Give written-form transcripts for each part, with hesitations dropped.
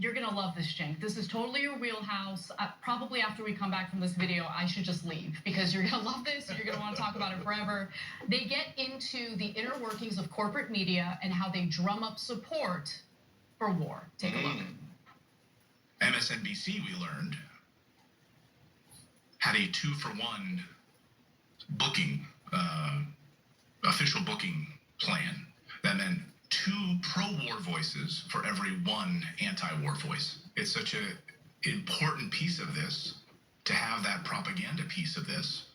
You're gonna love this, Cenk. This is totally your wheelhouse. Probably after we come back from this video, I should just leave because you're gonna love this. You're gonna want to talk about it forever. They get into the inner workings of corporate media and how they drum up support for war. Take a look. MSNBC, we learned, had a 2-for-1 booking, official booking plan that meant 2 pro-war voices for every 1 anti-war voice. It's such an important piece of this to have that propaganda piece of this,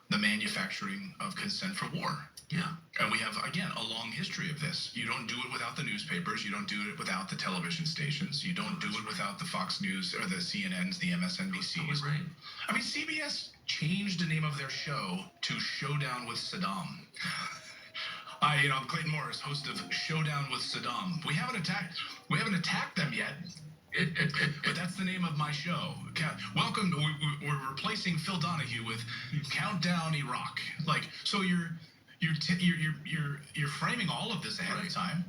the manufacturing of consent for war. Yeah. And we have, again, a long history of this. You don't do it without the newspapers. You don't do it without the television stations. You don't do it without the Fox News or the CNNs, the MSNBCs. Right. I mean, CBS changed the name of their show to Showdown with Saddam. I'm Clayton Morris, host of Showdown with Saddam. We haven't attacked them yet. But that's the name of my show. Welcome. We're replacing Phil Donahue with Countdown Iraq. Like, so you're framing all of this ahead of time.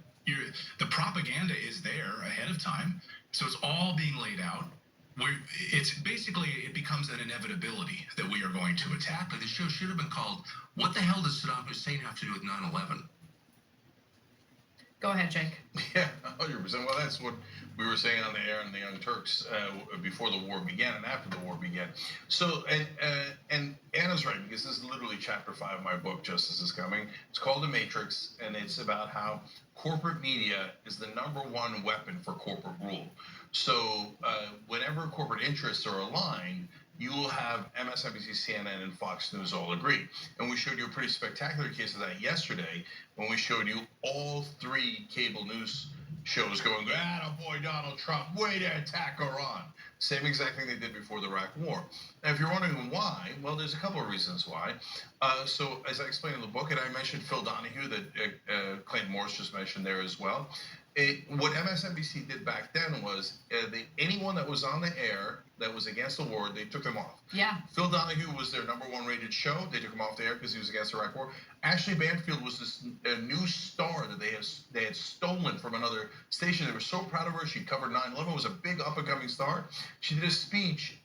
The propaganda is there ahead of time, so it's all being laid out. It becomes an inevitability that we are going to attack. But the show should have been called, "What the hell does Saddam Hussein have to do with 9/11?" Go ahead, Cenk. Yeah, 100%. Well, that's what we were saying on the air in the Young Turks before the war began and after the war began. So, and Anna's right, because this is literally chapter 5 of my book, Justice is Coming. It's called The Matrix, and it's about how corporate media is the #1 weapon for corporate rule. So whenever corporate interests are aligned, you will have MSNBC, CNN, and Fox News all agree. And we showed you a pretty spectacular case of that yesterday when we showed you all 3 cable news shows going, "Attaboy, Donald Trump, way to attack Iran." Same exact thing they did before the Iraq War. Now, if you're wondering why, well, there's a couple of reasons why. So as I explained in the book, and I mentioned Phil Donahue that Clayton Morris just mentioned there as well. What MSNBC did back then was anyone that was on the air that was against the war, they took them off. Yeah. Phil Donahue was their #1 rated show. They took him off the air because he was against the Iraq War. Ashley Banfield was this new star that they had stolen from another station. They were so proud of her. She covered 9/11. Was a big up and coming star. She did a speech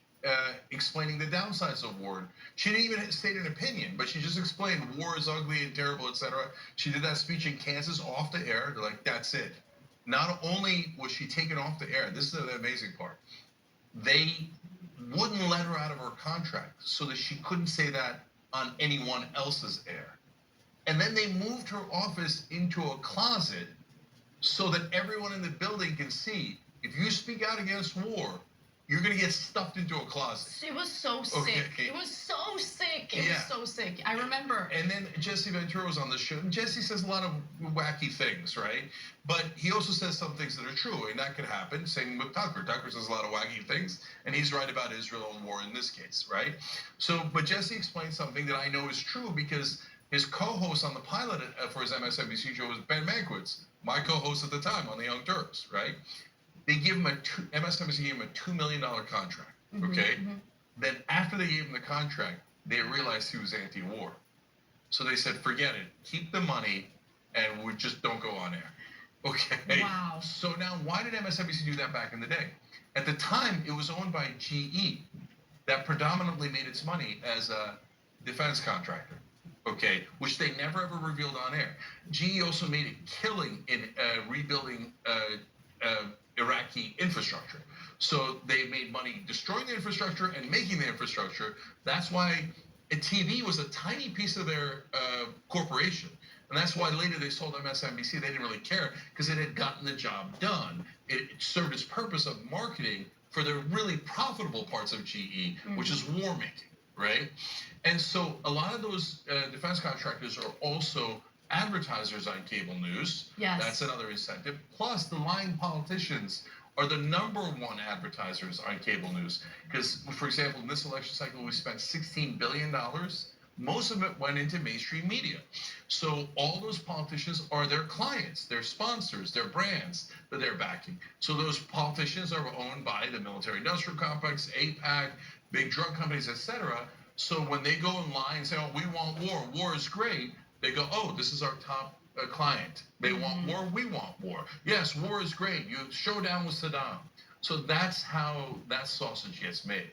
explaining the downsides of war. She didn't even state an opinion, but she just explained war is ugly and terrible, etc. She did that speech in Kansas off the air. They're like, that's it. Not only was she taken off the air, this is the amazing part. They wouldn't let her out of her contract so that she couldn't say that on anyone else's air. And then they moved her office into a closet so that everyone in the building can see, if you speak out against war, you're gonna get stuffed into a closet. It was so sick. It was so sick. It was so sick. I remember. And then Jesse Ventura was on the show. And Jesse says a lot of wacky things, right? But he also says some things that are true, and that could happen. Same with Tucker. Tucker says a lot of wacky things, and he's right about Israel and war in this case, right? So, but Jesse explained something that I know is true because his co-host on the pilot for his MSNBC show was Ben Mankiewicz, my co-host at the time on the Young Turks, right? They give him MSNBC gave him a $2 million contract, okay? Then after they gave him the contract, they realized he was anti-war. So they said, forget it, keep the money, and we just don't go on air, okay? Wow. So now, why did MSNBC do that back in the day? At the time, it was owned by GE, that predominantly made its money as a defense contractor, okay? Which they never ever revealed on air. GE also made a killing in rebuilding Iraqi infrastructure. So they made money destroying the infrastructure and making the infrastructure. That's why TV was a tiny piece of their corporation. And that's why later they sold MSNBC. They didn't really care because it had gotten the job done. It served its purpose of marketing for the really profitable parts of GE, which is war making, right? And so a lot of those defense contractors are also advertisers on cable news. Yes. That's another incentive. Plus, the lying politicians are the #1 advertisers on cable news. Because, for example, in this election cycle, we spent $16 billion. Most of it went into mainstream media. So all those politicians are their clients, their sponsors, their brands that they're backing. So those politicians are owned by the military-industrial complex, AIPAC, big drug companies, etc. So when they go in line and say, "Oh, we want war. War is great," they go, "Oh, this is our top client. They want war. We want war. Yes, war is great. You showdown with Saddam." So that's how that sausage gets made.